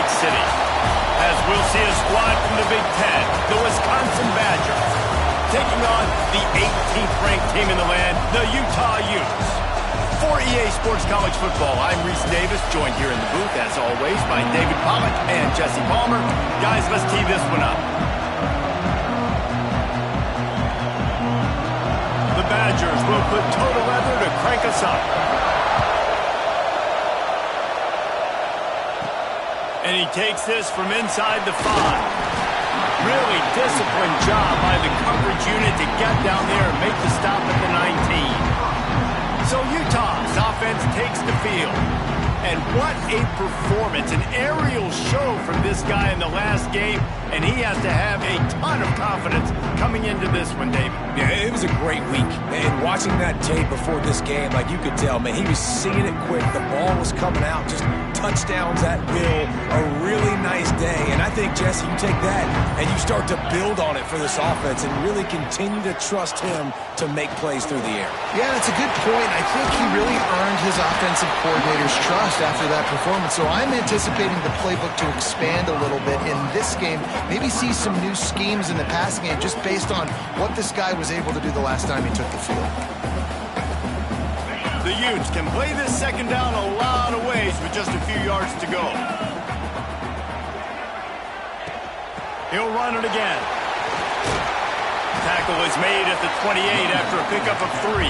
Lake City. As we'll see a squad from the Big Ten, the Wisconsin Badgers, taking on the 18th ranked team in the land, the Utah Utes. For EA Sports College Football, I'm Reese Davis, joined here in the booth, as always, by David Pollack and Jesse Palmer. Guys, let's tee this one up. The Badgers will put total leather to crank us up. And he takes this from inside the 5. Really disciplined job by the coverage unit to get down there and make the stop at the 19. So Utah's offense takes the field. And what a performance, an aerial show from this guy in the last game, and he has to have a ton of confidence coming into this one, David. Yeah, it was a great week, and watching that tape before this game, like you could tell, man, he was seeing it quick. The ball was coming out, just touchdowns at will, a really nice day. And I think, Jesse, you take that and you start to build on it for this offense and really continue to trust him to make plays through the air. Yeah, that's a good point. I think he really earned his offensive coordinator's trust after that performance. So I'm anticipating the playbook to expand a little bit in this game, maybe see some new schemes in the passing game just based on what this guy was able to do the last time he took the field. The Utes can play this second down a lot of ways with just a few yards to go. He'll run it again. Tackle is made at the 28 after a pickup of 3.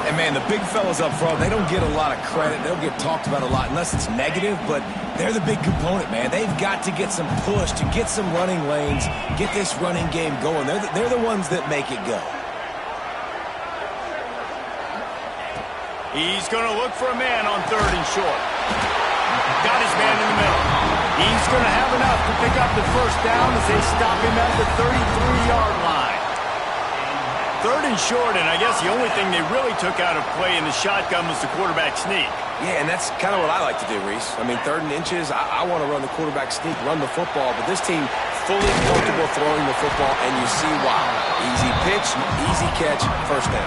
And, man, the big fellas up front, they don't get a lot of credit. They don't get talked about a lot unless it's negative, but they're the big component, man. They've got to get some push to get some running lanes, get this running game going. They're the ones that make it go. He's going to look for a man on 3rd and short. Got his man in the middle. He's going to have enough to pick up the first down as they stop him at the 33-yard line. 3rd and short, and I guess the only thing they really took out of play in the shotgun was the quarterback sneak. Yeah, and that's kind of what I like to do, Reese. I mean, 3rd and inches, I want to run the quarterback sneak, run the football, but this team fully comfortable throwing the football, and you see why. Easy pitch, easy catch, first down.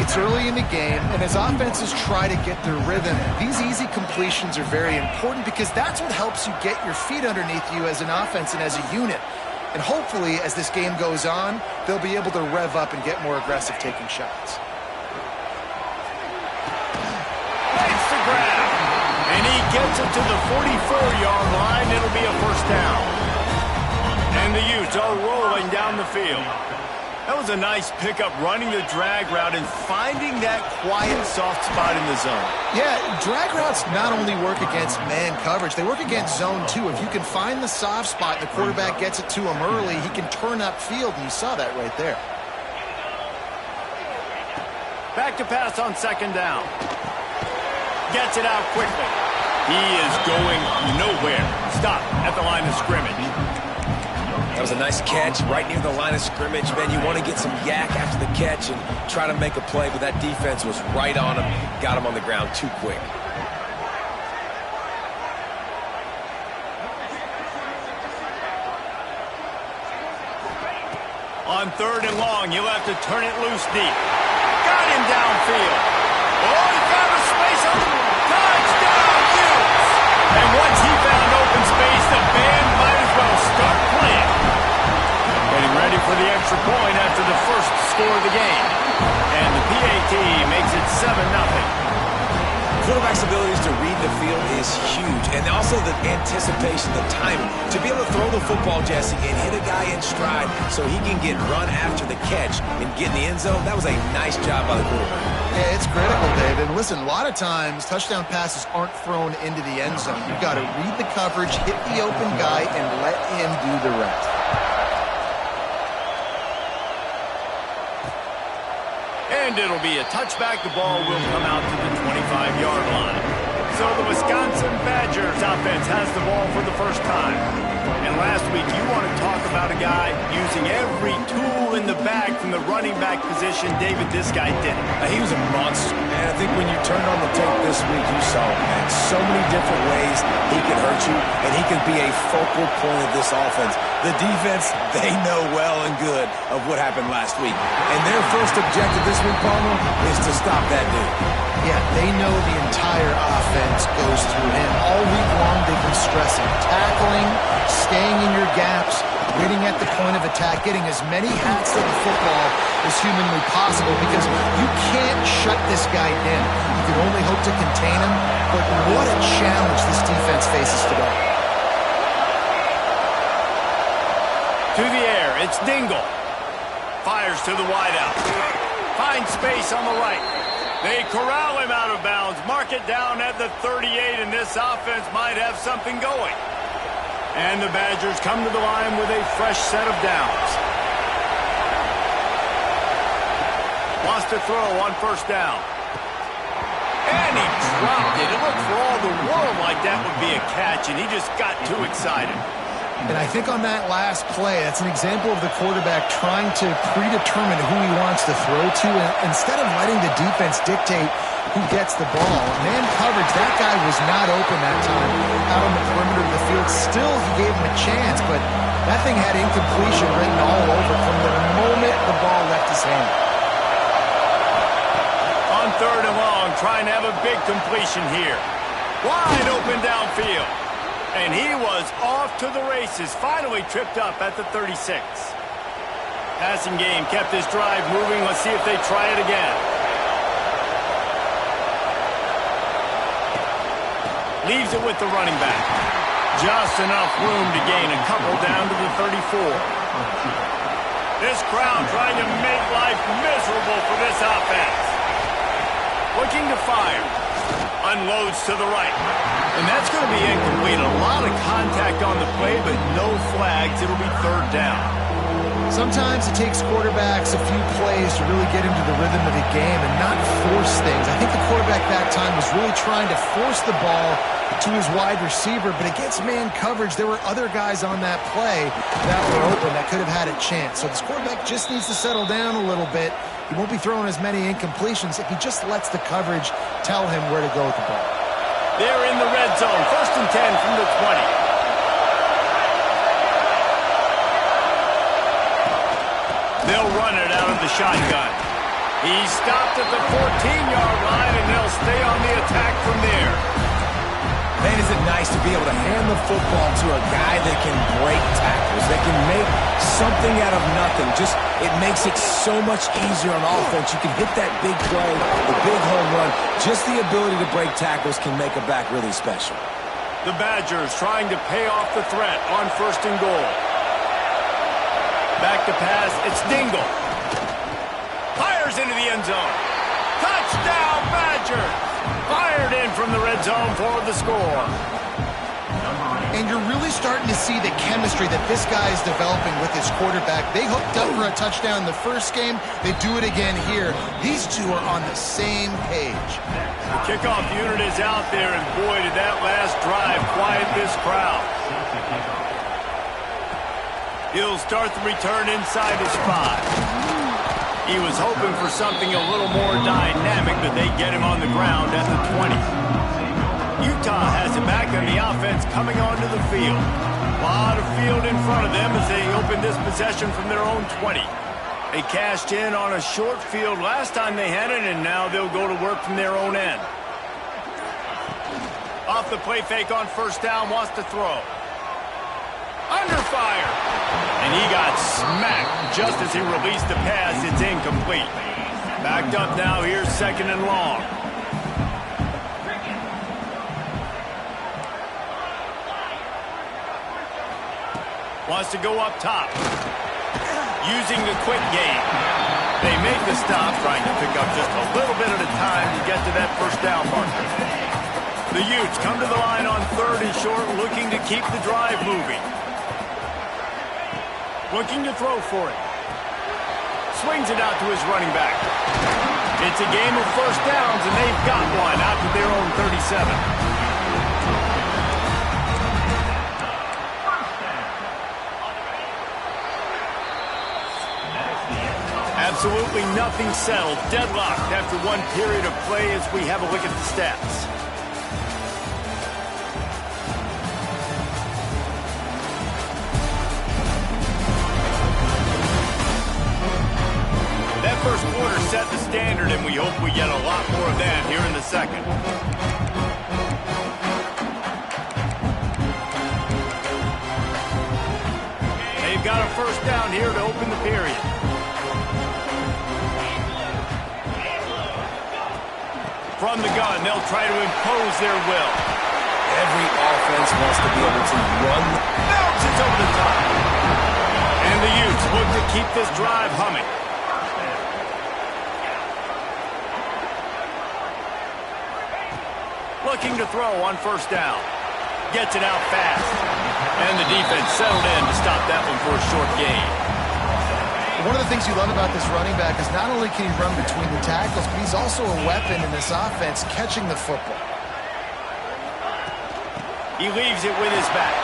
It's early in the game, and as offenses try to get their rhythm, these easy completions are very important because that's what helps you get your feet underneath you as an offense and as a unit. And hopefully, as this game goes on, they'll be able to rev up and get more aggressive taking shots. It's the grab, and he gets it to the 44-yard line. It'll be a first down. And the Utes are rolling down the field. That was a nice pickup, running the drag route and finding that quiet, soft spot in the zone. Yeah, drag routes not only work against man coverage, they work against zone too. If you can find the soft spot and the quarterback gets it to him early, he can turn upfield, and you saw that right there. Back to pass on 2nd down. Gets it out quickly. He is going nowhere. Stop at the line of scrimmage. That was a nice catch right near the line of scrimmage. Man, you want to get some yak after the catch and try to make a play, but that defense was right on him, got him on the ground too quick. On 3rd and long, you'll have to turn it loose deep. Got him downfield. Oh, he found a space on the touchdown, Utes! And once he found open space, the band might as well start playing. Getting ready for the extra point after the first score of the game. And the PAT makes it 7-0. Quarterback's abilities to read the field is huge, and also the anticipation, the timing. To be able to throw the football, Jesse, and hit a guy in stride so he can get run after the catch and get in the end zone, that was a nice job by the quarterback. Yeah, it's critical, David. Listen, a lot of times, touchdown passes aren't thrown into the end zone. You've got to read the coverage, hit the open guy, and let him do the rest. And it'll be a touchback. The ball will come out to the 25-yard line. So the Wisconsin Badgers offense has the ball for the first time. And last week, you want to talk about a guy using every tool in the bag from the running back position. David, this guy did it. He was a monster, man. I think when you turned on the tape this week, you saw him, man. So many different ways he could hurt you, and he could be a focal point of this offense. The defense, they know well and good of what happened last week. And their first objective this week, Palmer, is to stop that dude. Yeah, they know the entire offense goes through him. All week long, stressing. Tackling, staying in your gaps, waiting at the point of attack, getting as many hats to the football as humanly possible, because you can't shut this guy down. You can only hope to contain him, but what a challenge this defense faces today. To the air, it's Dingle. Fires to the wideout. Finds space on the right. They corral him out of bounds. Mark it down at the 38, and this offense might have something going. And the Badgers come to the line with a fresh set of downs. Wants to throw on first down. And he dropped it. It looked for all the world like that would be a catch, and he just got too excited. And I think on that last play, that's an example of the quarterback trying to predetermine who he wants to throw to, and instead of letting the defense dictate who gets the ball. Man coverage, that guy was not open that time out on the perimeter of the field. Still, he gave him a chance, but that thing had incompletion written all over from the moment the ball left his hand. On third and long, trying to have a big completion here. Wide open downfield. And he was off to the races, finally tripped up at the 36. Passing game kept this drive moving. Let's see if they try it again. Leaves it with the running back. Just enough room to gain a couple down to the 34. This crowd trying to make life miserable for this offense. Looking to fire. Unloads to the right. And that's going to be incomplete. A lot of contact on the play, but no flags. It'll be third down. Sometimes it takes quarterbacks a few plays to really get into the rhythm of the game and not force things. I think the quarterback that time was really trying to force the ball to his wide receiver, but against man coverage, there were other guys on that play that were open that could have had a chance. So this quarterback just needs to settle down a little bit. He won't be throwing as many incompletions if he just lets the coverage tell him where to go with the ball. They're in the red zone. First and 10 from the 20. They'll run it out of the shotgun. He's stopped at the 14-yard line, and they'll stay on the attack from there. Man, is it nice to be able to hand the football to a guy that can break tackles, that can make something out of nothing. Just, it makes it so much easier on offense. You can hit that big play, the big home run. Just the ability to break tackles can make a back really special. The Badgers trying to pay off the threat on first and goal. Back to pass, it's Dingle. Fires into the end zone. Touchdown, Badgers! Fired in from the red zone for the score. And you're really starting to see the chemistry that this guy is developing with his quarterback. They hooked up for a touchdown in the first game. They do it again here. These two are on the same page. The kickoff unit is out there, and boy, did that last drive quiet this crowd. He'll start the return inside his spot. He was hoping for something a little more dynamic, but they get him on the ground at the 20. Utah has it back on the offense coming onto the field. A lot of field in front of them as they open this possession from their own 20. They cashed in on a short field last time they had it, and now they'll go to work from their own end. Off the play fake on first down, wants to throw. Under fire. And he got smacked just as he released the pass. It's incomplete. Backed up now. Here's second and long. Wants to go up top. Using the quick game. They make the stop, trying to pick up just a little bit at a time to get to that first down marker. The Utes come to the line on third and short, looking to keep the drive moving. Looking to throw for it. Swings it out to his running back. It's a game of first downs, and they've got one out to their own 37. Absolutely nothing settled. Deadlocked after one period of play as we have a look at the stats. First quarter set the standard, and we hope we get a lot more of that here in the second. first down here to open the period. From the gun, they'll try to impose their will. Every offense wants to be able to run. Bounces over the top. And the Utes look to keep this drive humming. Looking to throw on first down. Gets it out fast. And the defense settled in to stop that one for a short gain. One of the things you love about this running back is not only can he run between the tackles, but he's also a weapon in this offense catching the football. He leaves it with his back.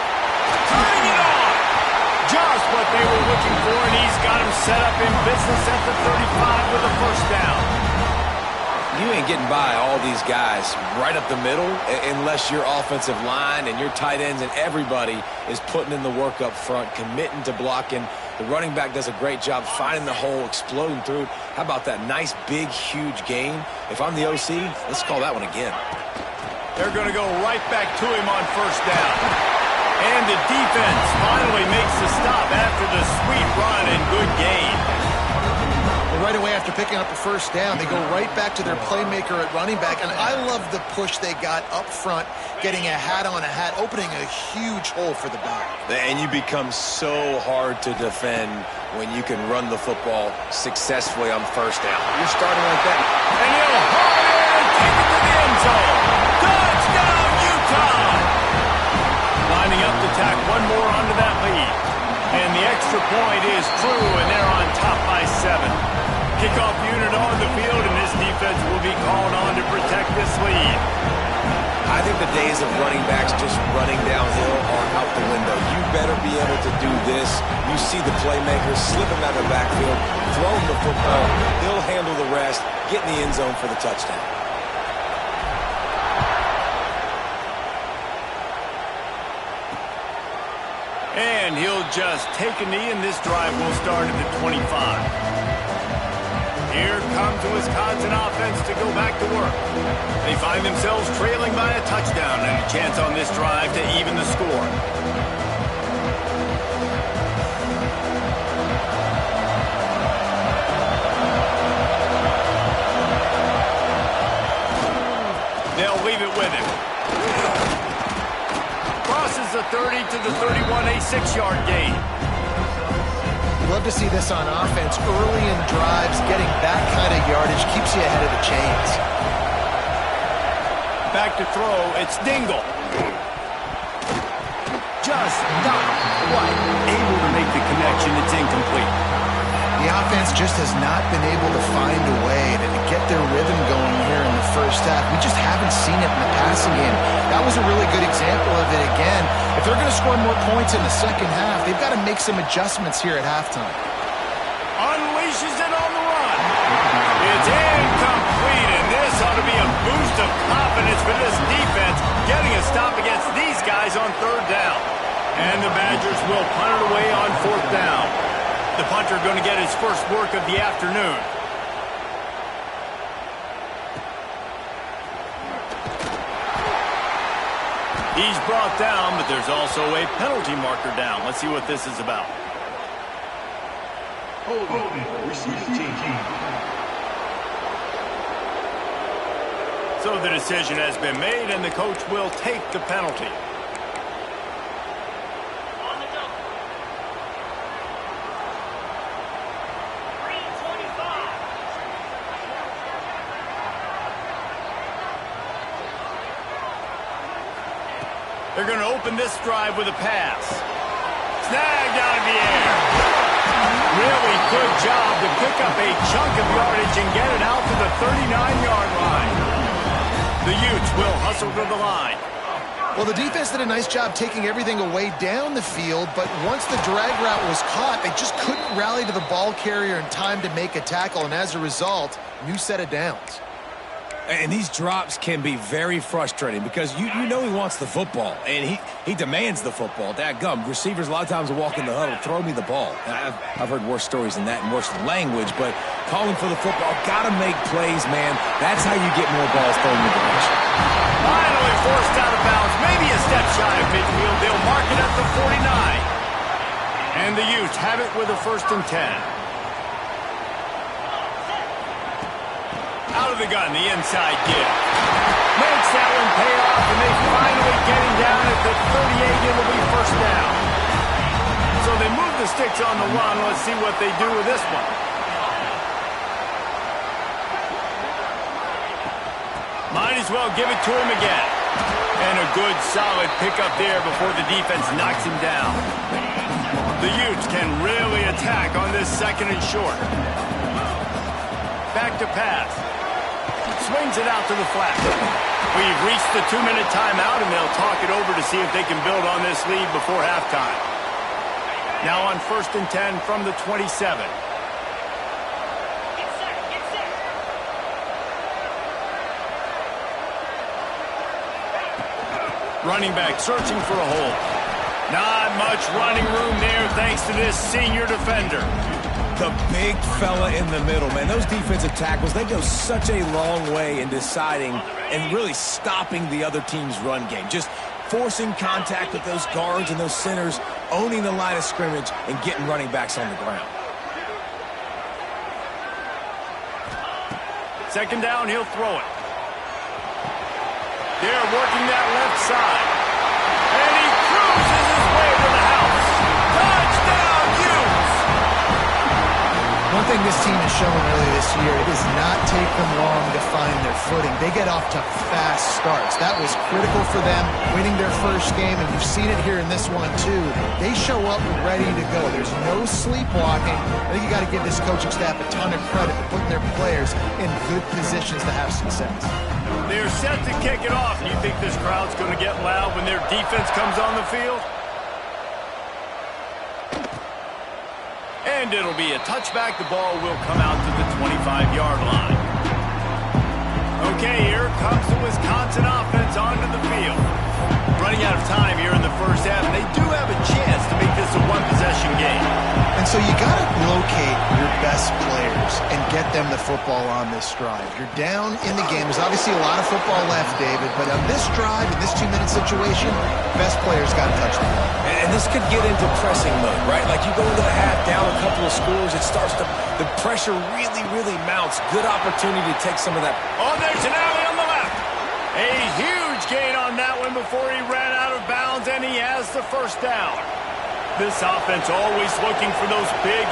Turning it on! Just what they were looking for, and he's got him set up in business at the 35 with a first down. You ain't getting by all these guys right up the middle unless your offensive line and your tight ends and everybody is putting in the work up front, committing to blocking. The running back does a great job finding the hole, exploding through. How about that nice, big, huge gain? If I'm the OC, let's call that one again. They're going to go right back to him on first down. And the defense finally makes the stop after the sweet run and good gain. Right away after picking up the first down, they go right back to their playmaker at running back. And I love the push they got up front, getting a hat on a hat, opening a huge hole for the back. And you become so hard to defend when you can run the football successfully on first down. You're starting like that. And he'll haul it and take it to the end zone. Touchdown, Utah! Lining up to tack one more onto that lead. And the extra point is true, and they're on top by 7. Kickoff unit on the field, and this defense will be called on to protect this lead. I think the days of running backs just running downhill are out the window. You better be able to do this. You see the playmakers slipping out of the backfield, throwing the football. He'll handle the rest, get in the end zone for the touchdown. And he'll just take a knee, and this drive will start at the 25. Here comes the Wisconsin offense to go back to work. They find themselves trailing by a touchdown and a chance on this drive to even the score. They'll leave it with him. Crosses the 30 to the 31, a 6-yard gain. Love to see this on offense. Early in drives, getting that kind of yardage keeps you ahead of the chains. Back to throw, it's Dingle. Just not quite able to make the connection. It's incomplete. The offense just has not been able to find a way to get their rhythm going here in the first half. We just haven't seen it in the passing game. That was a really good example of it again. If they're going to score more points in the second half, they've got to make some adjustments here at halftime. Unleashes it on the run. It's incomplete, and this ought to be a boost of confidence for this defense, getting a stop against these guys on third down. And the Badgers will punt it away on fourth down. The punter going to get his first work of the afternoon. He's brought down, but there's also a penalty marker down. Let's see what this is about. So the decision has been made, and the coach will take the penalty. They're going to open this drive with a pass. Snagged out of the air. Really good job to pick up a chunk of yardage and get it out to the 39-yard line. The Utes will hustle to the line. Well, the defense did a nice job taking everything away down the field, but once the drag route was caught, they just couldn't rally to the ball carrier in time to make a tackle, and as a result, new set of downs. And these drops can be very frustrating because you know he wants the football, and he demands the football. Dadgum, receivers a lot of times will walk in the huddle, throw me the ball. I've heard worse stories than that and worse language, but calling for the football, got to make plays, man. That's how you get more balls thrown in the direction. Finally forced out of bounds, maybe a step shy of midfield. They'll mark it at the 49. And And the Utes have it with a 1st and 10. Out of the gun, the inside give. Makes that one pay off, and they finally get him down at the 38. It'll be 1st down. So they move the sticks on the run. Let's see what they do with this one. Might as well give it to him again. And a good, solid pickup there before the defense knocks him down. The Utes can really attack on this 2nd and short. Back to pass. Swings it out to the flat. We've reached the 2-minute timeout, and they'll talk it over to see if they can build on this lead before halftime. Now on 1st and 10 from the 27. Running back searching for a hole. Not much running room there thanks to this senior defender. The big fella in the middle, man. Those defensive tackles, they go such a long way in deciding and really stopping the other team's run game. Just forcing contact with those guards and those centers, owning the line of scrimmage, and getting running backs on the ground. 2nd down, he'll throw it. They're working that left side. And he cruises his way to the house. Touchdown, Utes! One thing this team has shown early this year, it does not take them long to find their footing. They get off to fast starts. That was critical for them, winning their 1st game, and you've seen it here in this one, too. They show up ready to go. There's no sleepwalking. I think you got to give this coaching staff a ton of credit for putting their players in good positions to have success. They're set to kick it off. You think this crowd's going to get loud when their defense comes on the field? And it'll be a touchback. The ball will come out to the 25-yard line. Okay, here comes the Wisconsin offense onto the field. Running out of time here in the 1st half. They do have a chance to make this a one-possession game. And so you got to locate your best players and get them the football on this drive. You're down in the game. There's obviously a lot of football left, David, but on this drive, in this 2-minute situation, best players got to touch the ball. And this could get into pressing mode, right? Like you go into the half, down a couple of scores, it starts to, the pressure really mounts. Good opportunity to take some of that. Oh, there's an alley on the left. A huge gain on that one before he ran out of bounds, and he has the 1st down. This offense always looking for those big...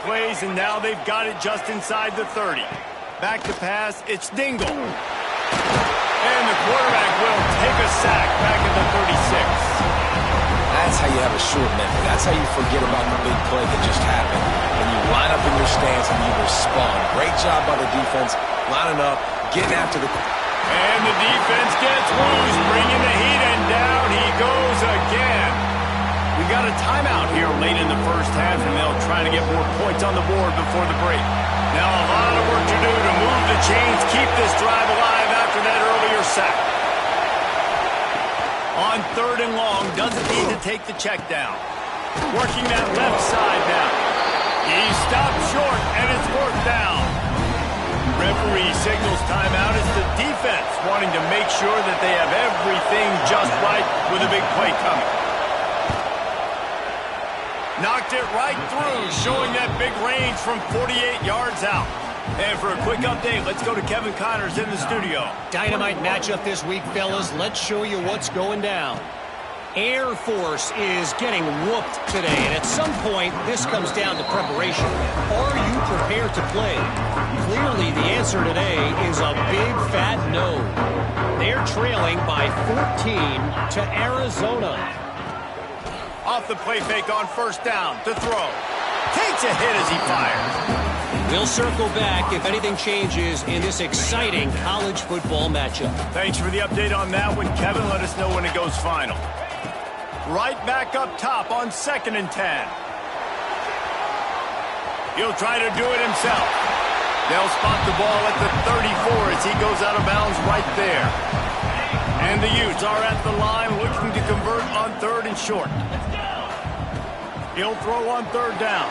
Plays, and now they've got it just inside the 30. Back to pass, it's Dingle. And the quarterback will take a sack back at the 36. That's how you have a short memory. That's how you forget about the big play that just happened. And you line up in your stance and you respond. Great job by the defense, lining up, getting after the... And the defense gets loose, bringing the heat, and down he goes again. We got a timeout here late in the 1st half, and they'll try to get more points on the board before the break. Now a lot of work to do to move the chains, keep this drive alive after that earlier sack. On 3rd and long, doesn't need to take the check down. Working that left side now. He stopped short, and it's 4th down. Referee signals timeout as the defense wanting to make sure that they have everything just right with a big play coming. Knocked it right through, showing that big range from 48 yards out. And for a quick update, let's go to Kevin Connors in the studio. Dynamite matchup this week, fellas. Let's show you what's going down. Air Force is getting whooped today, and at some point, this comes down to preparation. Are you prepared to play? Clearly, the answer today is a big fat no. They're trailing by 14 to Arizona. Off the play fake on first down to throw. Takes a hit as he fires. We'll circle back if anything changes in this exciting college football matchup. Thanks for the update on that one, Kevin. Let us know when it goes final. Right back up top on 2nd and 10. He'll try to do it himself. They'll spot the ball at the 34 as he goes out of bounds right there. And the Utes are at the line looking to convert on 3rd and short. He'll throw on 3rd down.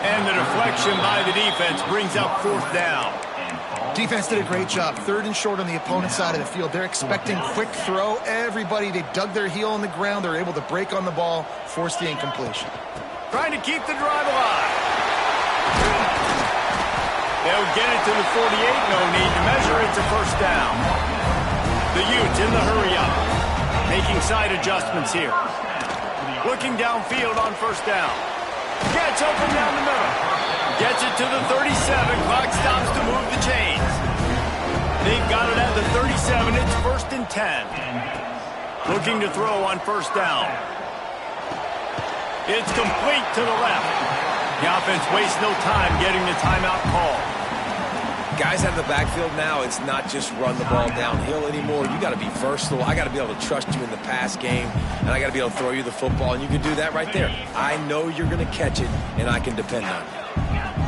And the deflection by the defense brings up 4th down. Defense did a great job. 3rd and short on the opponent's side of the field. They're expecting quick throw. Everybody, they dug their heel on the ground. They're able to break on the ball, force the incompletion. Trying to keep the drive alive. They'll get it to the 48. No need to measure. It's a 1st down. The Utes in the hurry up. Making side adjustments here. Looking downfield on 1st down. Gets open down the middle. Gets it to the 37. Clock stops to move the chains. They've got it at the 37. It's 1st and 10. Looking to throw on 1st down. It's complete to the left. The offense wastes no time getting the timeout call. Guys out of the backfield now, it's not just run the ball downhill anymore. You got to be versatile. I got to be able to trust you in the pass game, and I got to be able to throw you the football, and you can do that right there. I know you're going to catch it, and I can depend on it.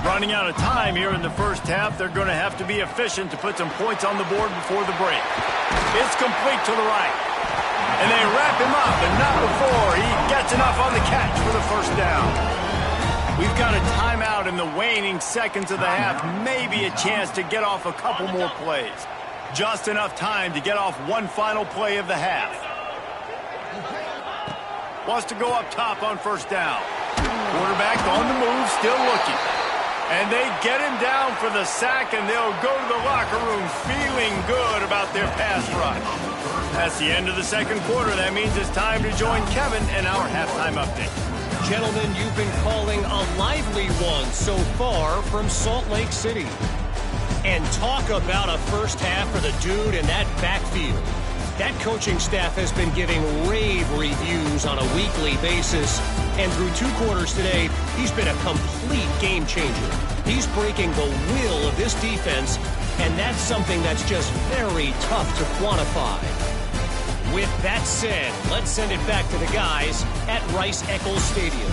Running out of time here in the first half. They're going to have to be efficient to put some points on the board before the break. It's complete to the right. And they wrap him up, and not before he gets enough on the catch for the 1st down. We've got a timeout in the waning seconds of the half. Maybe a chance to get off a couple more plays. Just enough time to get off one final play of the half. Wants to go up top on 1st down. Quarterback on the move, still looking. And they get him down for the sack, and they'll go to the locker room feeling good about their pass rush. That's the end of the 2nd quarter. That means it's time to join Kevin in our halftime update. Gentlemen, you've been calling a lively one so far from Salt Lake City. And talk about a first half for the dude in that backfield. That coaching staff has been giving rave reviews on a weekly basis. And through 2 quarters today, he's been a complete game changer. He's breaking the will of this defense, and that's something that's just very tough to quantify. With that said, let's send it back to the guys at Rice-Eccles Stadium.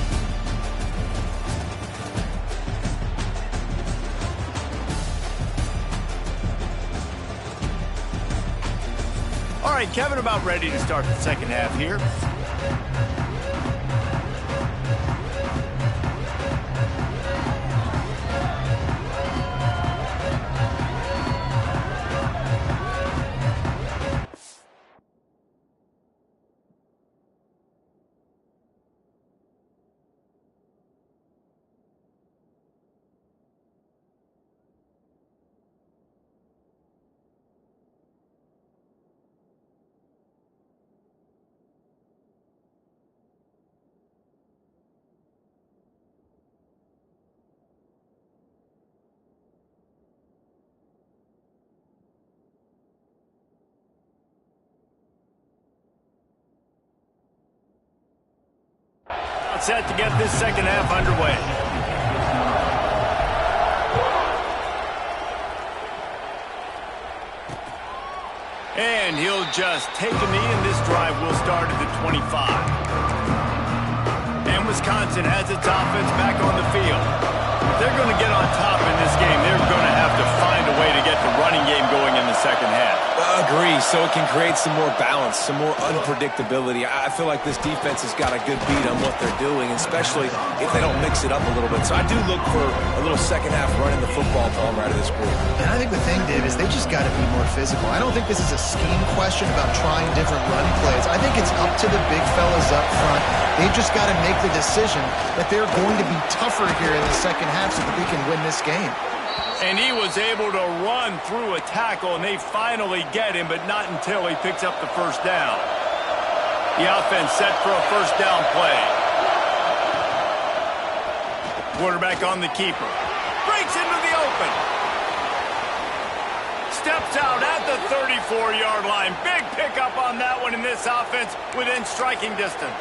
All right, Kevin, about ready to start the 2nd half here. Set to get this 2nd half underway. And he'll just take a knee, and this drive will start at the 25. And Wisconsin has its offense back on the field. If they're going to get on top in this game, they're going to have to find a way to get the running game going in the 2nd half. Agree, so it can create some more balance, some more unpredictability. I feel like this defense has got a good beat on what they're doing, especially if they don't mix it up a little bit. So I do look for a little second half running the football ball right of this group. And I think the thing, Dave, is they just got to be more physical. I don't think this is a scheme question about trying different run plays. I think it's up to the big fellas up front. They've just got to make the decision that they're going to be tougher here in the second half so that they can win this game. And he was able to run through a tackle, and they finally get him, but not until he picks up the first down. The offense set for a first down play. Quarterback on the keeper. Breaks into the open. Steps out at the 34-yard line. Big pickup on that one in this offense within striking distance.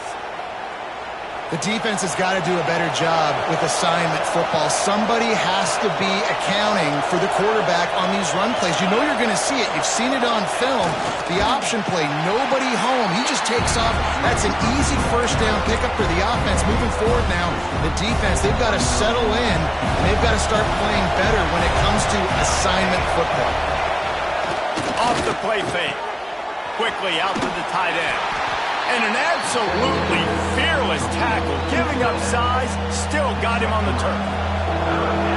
The defense has got to do a better job with assignment football. Somebody has to be accounting for the quarterback on these run plays. You know you're going to see it. You've seen it on film. The option play, nobody home. He just takes off. That's an easy first down pickup for the offense. Moving forward now, the defense, they've got to settle in, and they've got to start playing better when it comes to assignment football. Off the play fake. Quickly out to the tight end. And an absolutely fearless tackle, giving up size, still got him on the turf.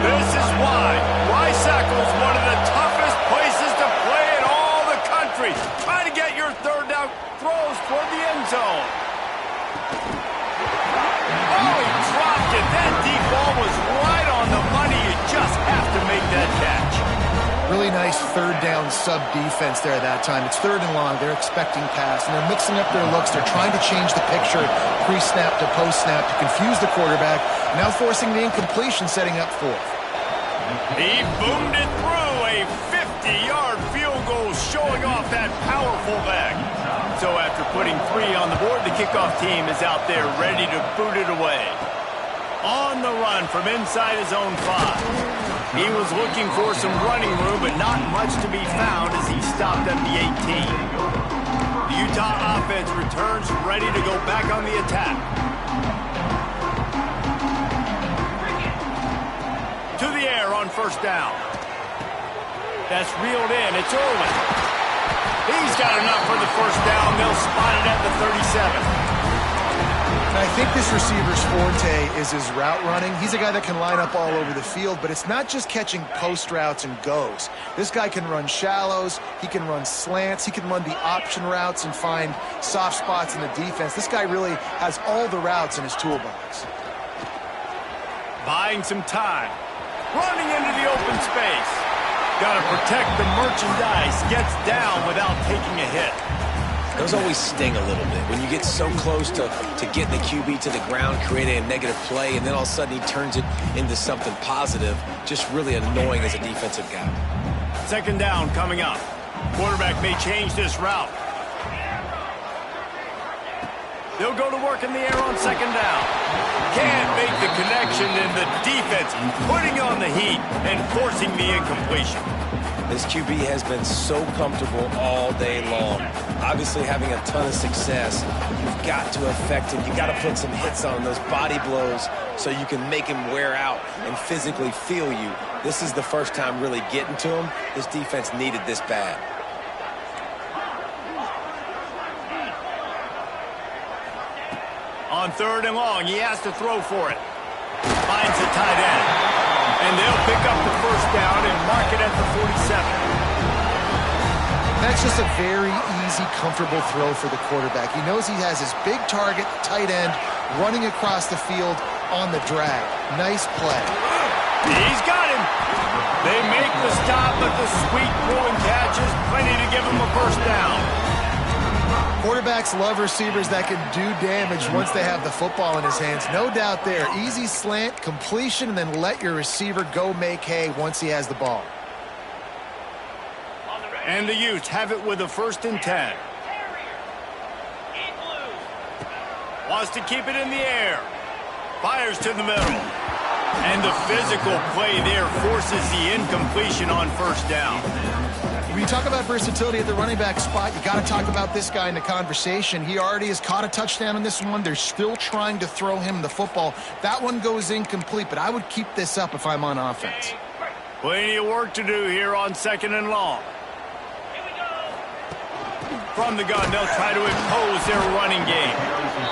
This is why Risackle is one of the toughest places to play in all the country. Try to get your third down throws toward the end zone. Oh, he dropped it. That deep ball was right on the money. You just have to make that catch. Really nice third down sub defense there that time. It's third and long. They're expecting pass, and they're mixing up their looks. They're trying to change the picture pre-snap to post-snap to confuse the quarterback, now forcing the incompletion, setting up fourth. He boomed it through a 50-yard field goal, showing off that powerful leg. So after putting 3 on the board, the kickoff team is out there ready to boot it away. On the run from inside his own 5. He was looking for some running room, but not much to be found as he stopped at the 18. The Utah offense returns ready to go back on the attack. To the air on first down. That's reeled in. It's Irwin. He's got enough for the first down. They'll spot it at the 37. I think this receiver's forte is his route running. He's a guy that can line up all over the field, but it's not just catching post routes and goes. This guy can run shallows, he can run slants, he can run the option routes and find soft spots in the defense. This guy really has all the routes in his toolbox. Buying some time. Running into the open space. Got to protect the merchandise. Gets down without taking a hit. Those always sting a little bit when you get so close to getting the QB to the ground, creating a negative play, and then all of a sudden he turns it into something positive. Just really annoying as a defensive guy. Second down coming up. Quarterback may change this route. They'll go to work in the air on second down. Can't make the connection, and the defense putting on the heat and forcing the incompletion. This QB has been so comfortable all day long. Obviously having a ton of success. You've got to affect him. You've got to put some hits on him, those body blows, so you can make him wear out and physically feel you. This is the first time really getting to him. This defense needed this bad. On third and long, he has to throw for it. Finds the tight end. And they'll pick up the first down and mark it at the 47. That's just a very easy, comfortable throw for the quarterback. He knows he has his big target, tight end, running across the field on the drag. Nice play. He's got him. They make the stop, but the sweet throwing catch is plenty to give him a first down. Quarterbacks love receivers that can do damage once they have the football in his hands. No doubt there. Easy slant, completion, and then let your receiver go make hay once he has the ball. And the Utes have it with a 1st and 10. Wants to keep it in the air. Fires to the middle. And the physical play there forces the incompletion on first down. When you talk about versatility at the running back spot, you got to talk about this guy in the conversation. He already has caught a touchdown in this one. They're still trying to throw him the football. That one goes incomplete, but I would keep this up if I'm on offense. Plenty of work to do here on second and long. From the gun, they'll try to impose their running game.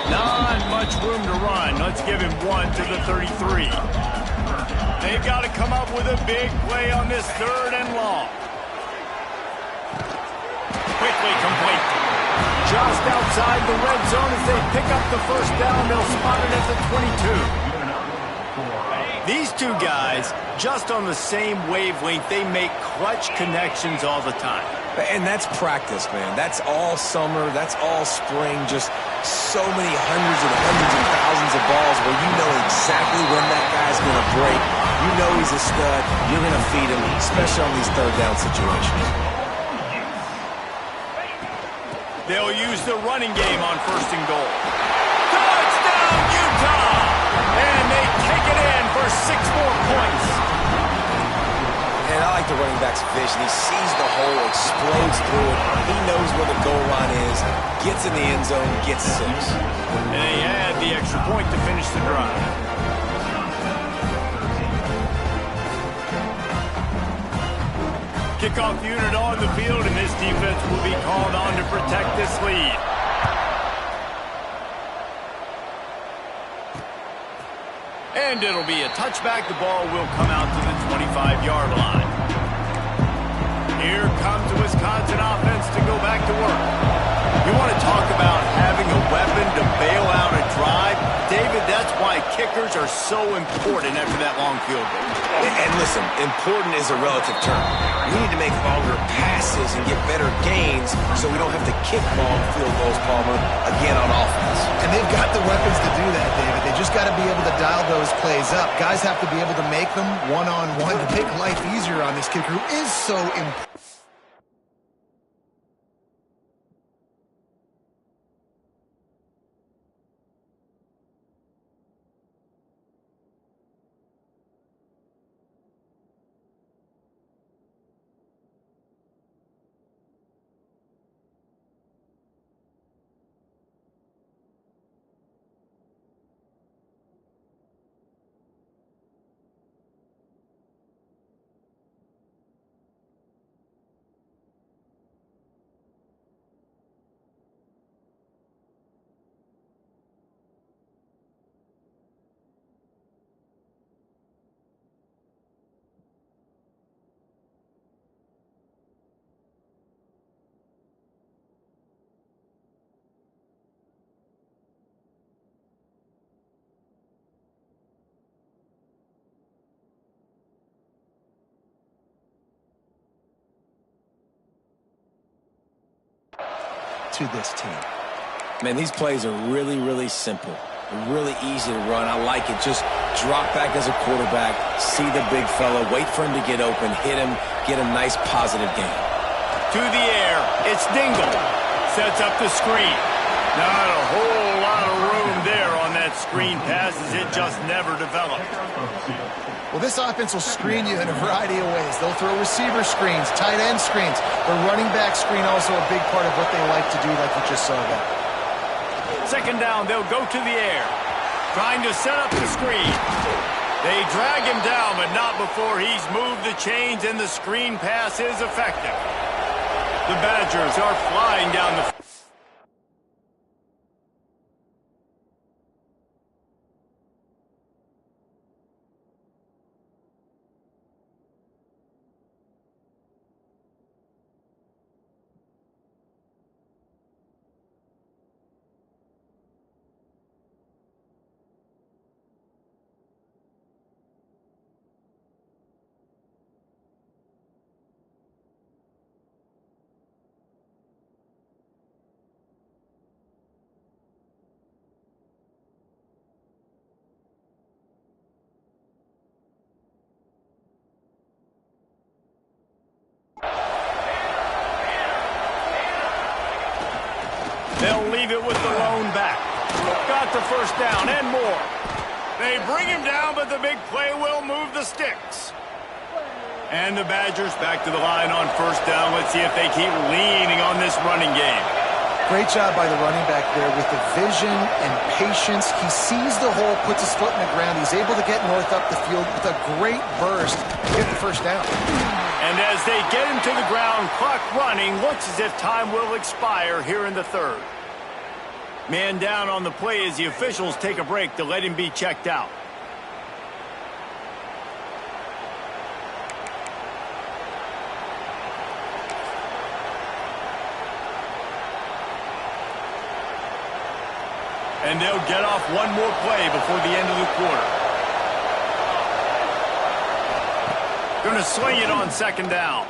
Not much room to run. Let's give him 1 to the 33. They've got to come up with a big play on this 3rd and long. Quickly complete. Just outside the red zone as they pick up the first down. They'll spot it at the 22. These two guys, just on the same wavelength, they make clutch connections all the time. And that's practice, man. That's all summer. That's all spring. Just so many hundreds and hundreds of thousands of balls where you know exactly when that guy's going to break. You know he's a stud. You're going to feed him, especially on these 3rd down situations. They'll use the running game on 1st and goal. Touchdown, Utah! And they take it in for 6 more points. And I like the running back's vision. He sees the hole, explodes through it. He knows where the goal line is, gets in the end zone, gets 6. And they add the extra point to finish the drive. Kickoff unit on the field, and this defense will be called on to protect this lead. And it'll be a touchback. The ball will come out to the 25-yard line. Here comes the Wisconsin offense to go back to work. You want to talk about having a weapon to bail out a drive? David, that's why kickers are so important after that long field goal. And listen, important is a relative term. We need to make longer passes and get better gains so we don't have to kick long field goals, Palmer, again on offense. And they've got the weapons to do that, David. They just got to be able to dial those plays up. Guys have to be able to make them one-on-one to make life easier on this kicker who is so important. To this team. Man, these plays are really, really simple. Really easy to run. I like it. Just drop back as a quarterback, see the big fella, wait for him to get open, hit him, get a nice positive gain. To the air, it's Dingle. Sets up the screen. Not a whole lot of room there on that screen pass as it just never developed. Well, this offense will screen you in a variety of ways. They'll throw receiver screens, tight end screens. The running back screen also a big part of what they like to do, like you just saw there. 2nd down, they'll go to the air. Trying to set up the screen. They drag him down, but not before he's moved the chains, and the screen pass is effective. The Badgers are flying down the field. They'll leave it with the lone back. Got the first down and more. They bring him down, but the big play will move the sticks. And the Badgers back to the line on 1st down. Let's see if they keep leaning on this running game. Great job by the running back there with the vision and patience. He sees the hole, puts his foot in the ground. He's able to get North up the field with a great burst to get the first down. And as they get him to the ground, clock running, looks as if time will expire here in the third. Man down on the play as the officials take a break to let him be checked out. And they'll get off one more play before the end of the quarter. Going to sling it on second down.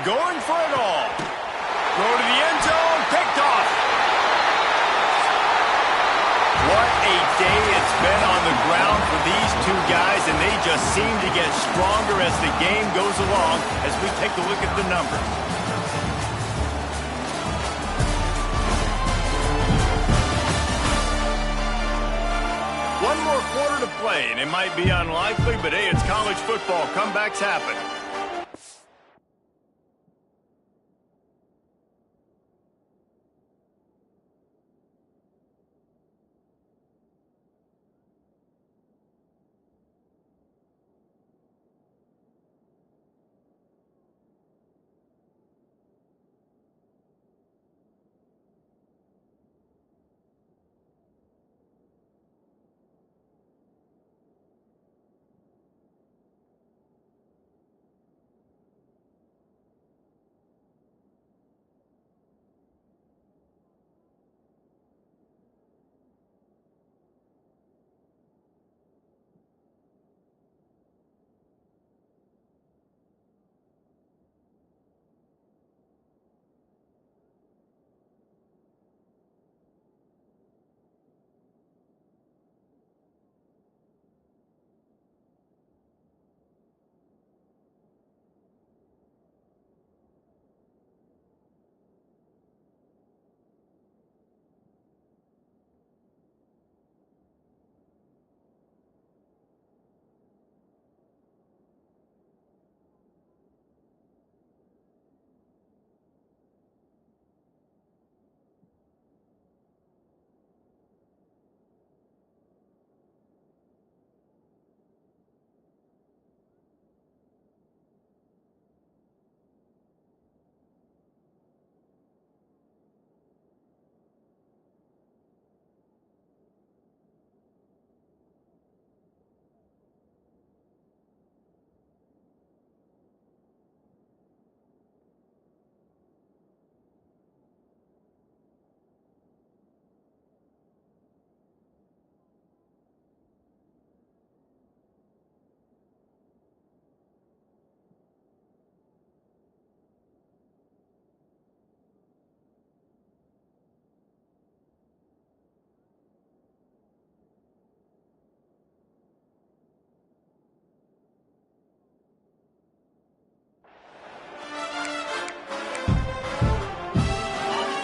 Going for it all. Throw to the end zone. Picked off. What a day it's been on the ground for these two guys, and they just seem to get stronger as the game goes along as we take a look at the numbers. One more quarter to play, and it might be unlikely, but hey, it's college football. Comebacks happen.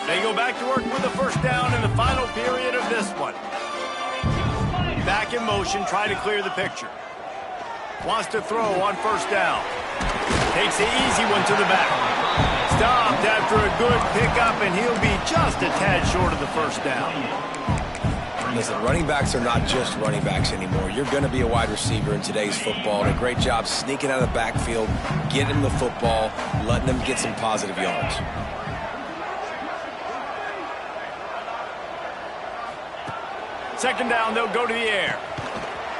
They go back to work with a first down in the final period of this one. Back in motion, try to clear the picture. Wants to throw on first down. Takes the easy one to the back. Stopped after a good pickup, and he'll be just a tad short of the first down. Listen, running backs are not just running backs anymore. You're going to be a wide receiver in today's football. And a great job sneaking out of the backfield, getting the football, letting them get some positive yards. Second down, they'll go to the air.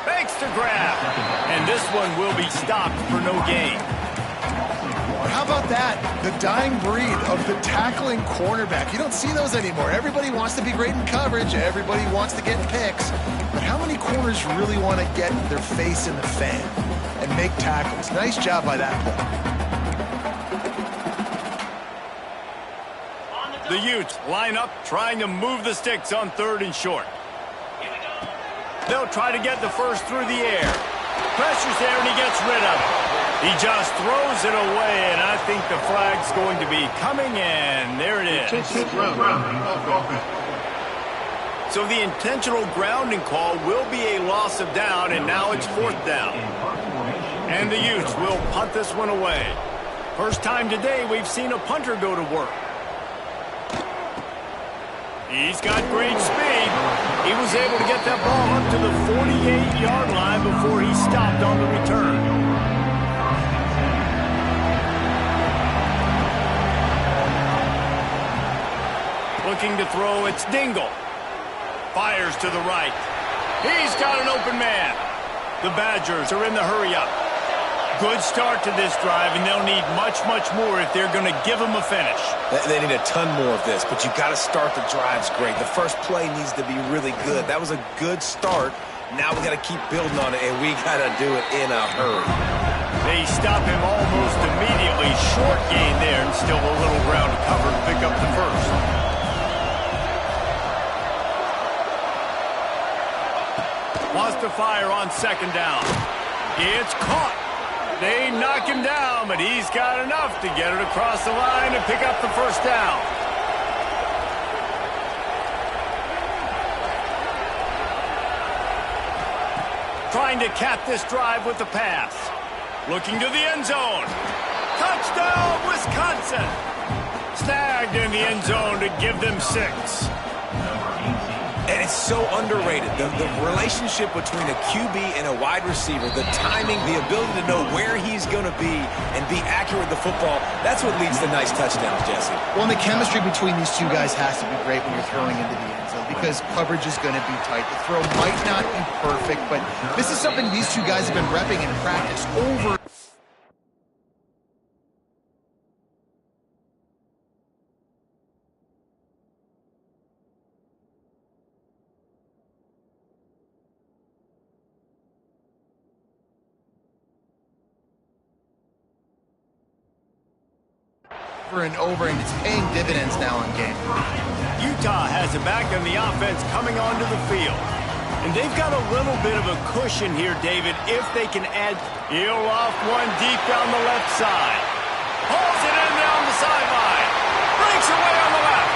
Fakes to grab. And this one will be stopped for no gain. How about that? The dying breed of the tackling cornerback. You don't see those anymore. Everybody wants to be great in coverage. Everybody wants to get picks. But how many corners really want to get their face in the fan and make tackles? Nice job by that play. The Utes line up, trying to move the sticks on third and short. They'll try to get the first through the air. Pressure's there, and he gets rid of it. He just throws it away, and I think the flag's going to be coming in. There it is. So the intentional grounding call will be a loss of down, and now it's fourth down. And the Utes will punt this one away. First time today we've seen a punter go to work. He's got great speed. He was able to get that ball up to the 48-yard line before he stopped on the return. Looking to throw, it's Dingle. Fires to the right. He's got an open man. The Badgers are in the hurry-up. Good start to this drive, and they'll need much, much more if they're going to give them a finish. They need a ton more of this, but you got to start the drives great. The first play needs to be really good. That was a good start. Now we got to keep building on it, and we got to do it in a hurry. They stop him almost immediately. Short gain there, and still a little ground to cover to pick up the first. Wants to fire on second down. It's caught. They knock him down, but he's got enough to get it across the line and pick up the first down. Trying to cap this drive with the pass. Looking to the end zone. Touchdown, Wisconsin! Snagged in the end zone to give them 6. And it's so underrated. The relationship between a QB and a wide receiver, the timing, the ability to know where he's going to be and be accurate with the football, that's what leads to nice touchdowns, Jesse. Well, and the chemistry between these two guys has to be great when you're throwing into the end zone because coverage is going to be tight. The throw might not be perfect, but this is something these two guys have been repping in practice over. And over, and it's paying dividends now in game. Utah has it back on the offense coming onto the field. And they've got a little bit of a cushion here, David, if they can add. He'll off one deep down the left side. Hauls it in down the sideline. Breaks away on the left.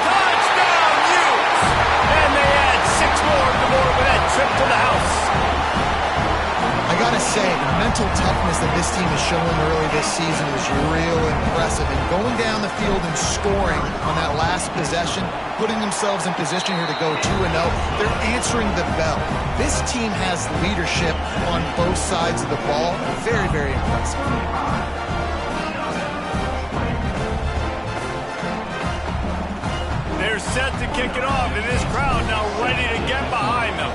Touchdown, Utes! And they add 6 more to more with that trip to the house. I gotta say, the mental toughness that this team has shown early this season was real impressive. And going down the field and scoring on that last possession, putting themselves in position here to go 2-0, they're answering the bell. This team has leadership on both sides of the ball. Very, very impressive. They're set to kick it off, and this crowd now ready to get behind them.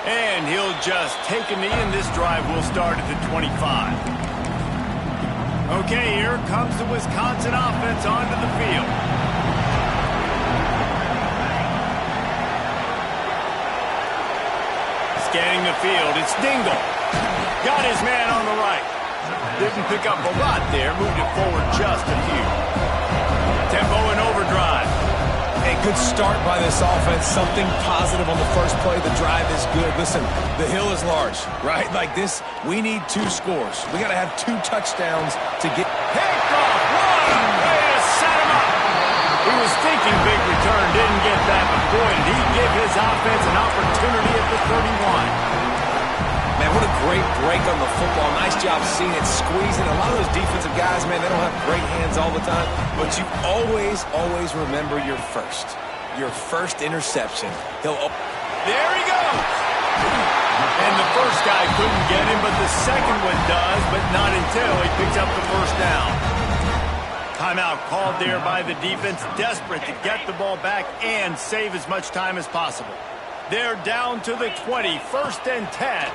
And he'll just take a knee, and this drive will start at the 25. Okay, here comes the Wisconsin offense onto the field. Scanning the field, it's Dingle. Got his man on the right. Didn't pick up a lot there, moved it forward just a few. Tempo and overdrive. A good start by this offense. Something positive on the first play. The drive is good. Listen, the hill is large, right? Like this, we need 2 scores. We got to have 2 touchdowns to get. Picked off one. Way to set him up. He was thinking big return, didn't get that, but boy, did he give his offense an opportunity at the 31. Man, what a great break on the football. Nice job seeing it, squeezing. A lot of those defensive guys, man, they don't have great hands all the time, but you always, always remember your first interception. There he goes. And the first guy couldn't get him, but the second one does, but not until he picks up the first down. Timeout called there by the defense, desperate to get the ball back and save as much time as possible. They're down to the 20, 1st and 10.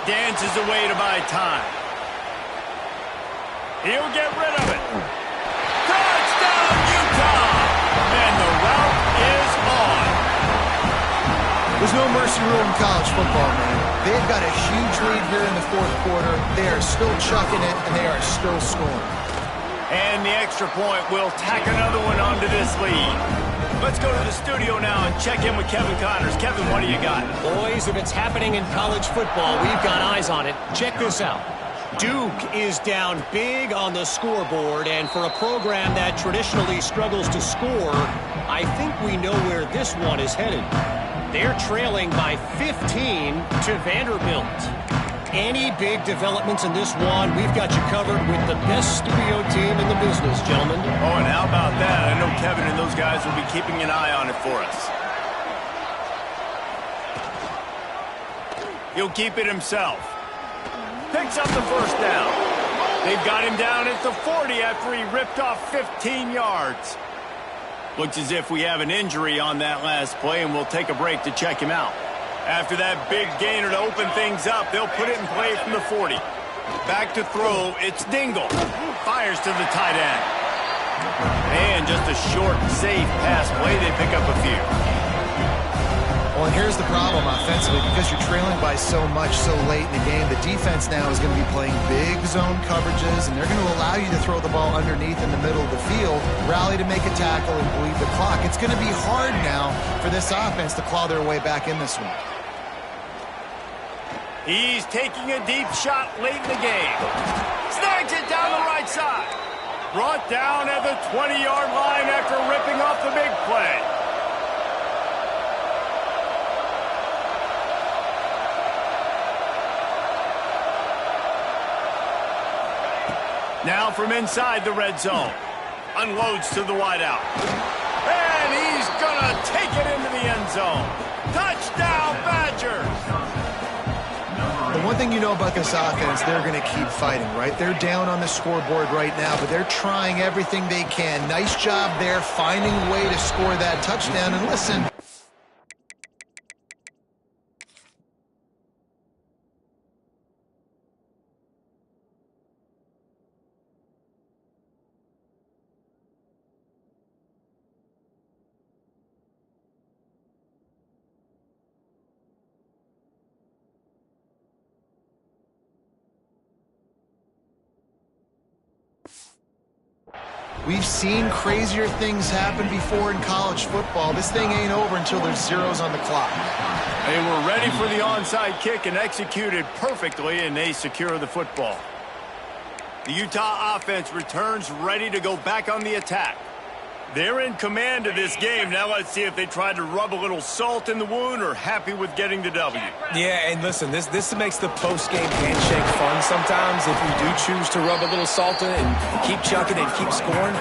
Dances away to buy time. He'll get rid of it. Touchdown, Utah! And the route is on. There's no mercy rule in college football, man. They've got a huge lead here in the 4th quarter. They are still chucking it, and they are still scoring. And the extra point will tack another one onto this lead. Let's go to the studio now and check in with Kevin Connors. Kevin, what do you got? Boys, if it's happening in college football, we've got eyes on it. Check this out. Duke is down big on the scoreboard, and for a program that traditionally struggles to score, I think we know where this one is headed. They're trailing by 15 to Vanderbilt. any big developments in this one, we've got you covered with the best studio team in the business, gentlemen. Oh, and how about that? I know Kevin and those guys will be keeping an eye on it for us. He'll keep it himself. Picks up the first down. They've got him down at the 40 after he ripped off 15 yards. Looks as if we have an injury on that last play, and we'll take a break to check him out. After that big gainer to open things up, they'll put it in play from the 40. Back to throw, it's Dingle. Fires to the tight end. And just a short, safe pass play, they pick up a few. Well, and here's the problem offensively. Because you're trailing by so much so late in the game, the defense now is going to be playing big zone coverages, and they're going to allow you to throw the ball underneath in the middle of the field, rally to make a tackle, and bleed the clock. It's going to be hard now for this offense to claw their way back in this one. He's taking a deep shot late in the game. Snags it down the right side. Brought down at the 20-yard line after ripping off the big play. Now from inside the red zone. Unloads to the wideout. And he's going to take it into the end zone. Touchdown, Badgers! The one thing you know about this offense, they're going to keep fighting, right? They're down on the scoreboard right now, but they're trying everything they can. Nice job there, finding a way to score that touchdown. And listen, we've seen crazier things happen before in college football. This thing ain't over until there's zeros on the clock. They were ready for the onside kick and executed perfectly, and they secure the football. The Utah offense returns ready to go back on the attack. They're in command of this game. Now let's see if they try to rub a little salt in the wound or happy with getting the W. Yeah, and listen, this makes the post-game handshake fun sometimes. If you do choose to rub a little salt in it and keep chucking and keep scoring,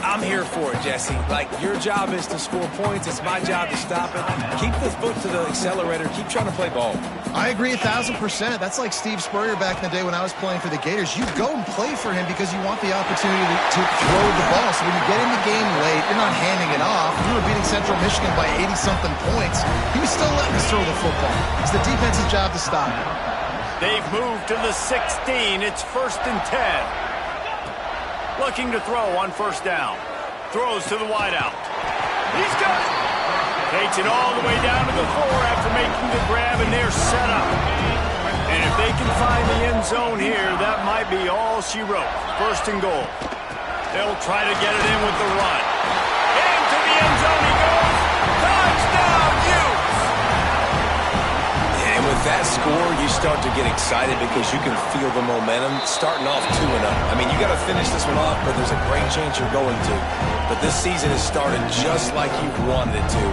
I'm here for it, Jesse. Like, your job is to score points. It's my job to stop it. Keep the foot to the accelerator. Keep trying to play ball. I agree 1,000%. That's like Steve Spurrier back in the day when I was playing for the Gators. You go and play for him because you want the opportunity to throw the ball. So when you get in the game late, you're not handing it off. We were beating Central Michigan by 80-something points. He was still letting us throw the football. It's the defense's job to stop it. They've moved to the 16. It's 1st and 10. Looking to throw on first down. Throws to the wideout. He's got it. Takes it all the way down to the 4 after making the grab, and they're set up. And if they can find the end zone here, that might be all she wrote. 1st and goal. They'll try to get it in with the run. Into the end zone he goes. Touchdown, Utes! And with that score, you start to get excited because you can feel the momentum starting off 2-0. I mean, you got to finish this one off, but there's a great chance you're going to. But this season has started just like you wanted it to.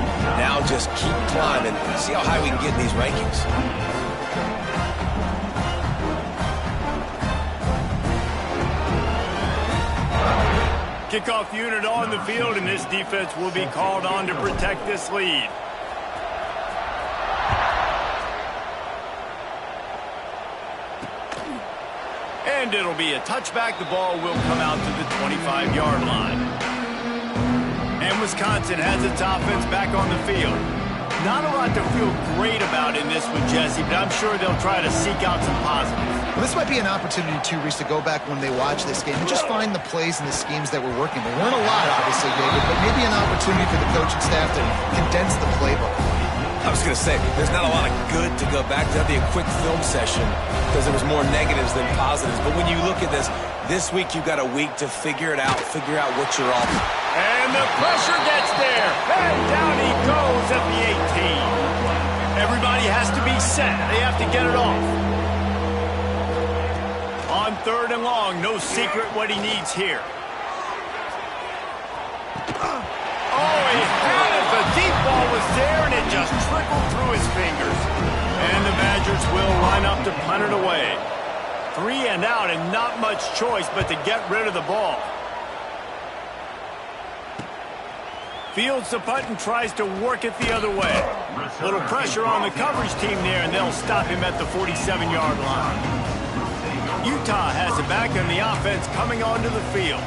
Now just keep climbing. See how high we can get in these rankings. Kickoff unit on the field, and this defense will be called on to protect this lead. And it'll be a touchback. The ball will come out to the 25-yard line. And Wisconsin has its offense back on the field. Not a lot to feel great about in this one, Jesse, but I'm sure they'll try to seek out some positives. Well, this might be an opportunity, too, Reese, to go back when they watch this game and just find the plays and the schemes that were working. There weren't a lot, obviously, David, but maybe an opportunity for the coaching staff to condense the playbook. I was going to say, there's not a lot of good to go back to. That'd be a quick film session because there was more negatives than positives. But when you look at this week you've got a week to figure it out, figure out what you're off. And the pressure gets there. And down he goes at the 18. Everybody has to be set. They have to get it off. On 3rd and long, no secret what he needs here. Oh, he had it. The deep ball was there, and it just trickled through his fingers. And the Badgers will line up to punt it away. 3 and out and not much choice but to get rid of the ball. Fields the punt and tries to work it the other way. Little pressure on the coverage team there, and they'll stop him at the 47-yard line. Utah has it back, and the offense coming onto the field.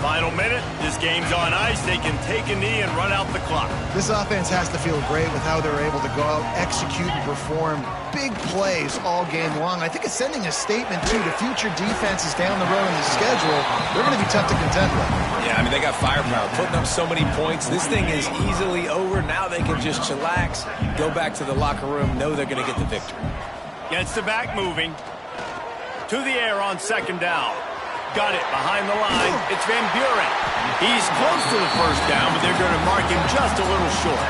Final minute. This game's on ice. They can take a knee and run out the clock. This offense has to feel great with how they're able to go out, execute, and perform big plays all game long. I think it's sending a statement, too, to future defenses down the road in the schedule. They're going to be tough to contend with. Yeah, I mean, they got firepower, putting up so many points. This thing is easily over. Now they can just chillax, go back to the locker room, know they're going to get the victory. Gets the back moving. To the air on second down. Got it behind the line. It's Van Buren. He's close to the first down, but they're going to mark him just a little short.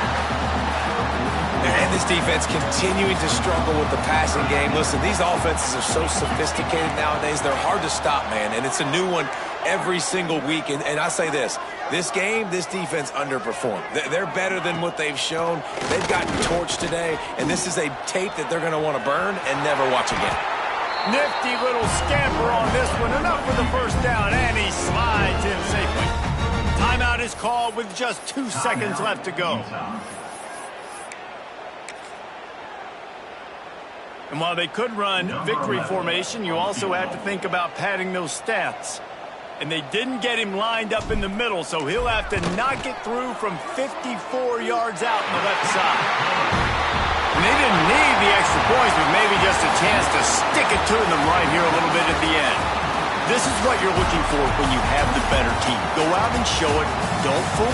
And this defense continuing to struggle with the passing game. Listen, these offenses are so sophisticated nowadays. They're hard to stop, man, and it's a new one every single week. And I say this game, this defense underperformed. They're better than what they've shown. They've gotten torched today, and this is a tape that they're going to want to burn and never watch again. Nifty little scamper on this one. Enough for the first down, and he slides in safely. Timeout is called with just 2 seconds left to go. And while they could run victory formation, you also have to think about padding those stats. And they didn't get him lined up in the middle, so he'll have to knock it through from 54 yards out on the left side. And they didn't need the extra points, but maybe just a chance to stick it to them right here a little bit at the end. This is what you're looking for when you have the better team. Go out and show it. Don't fool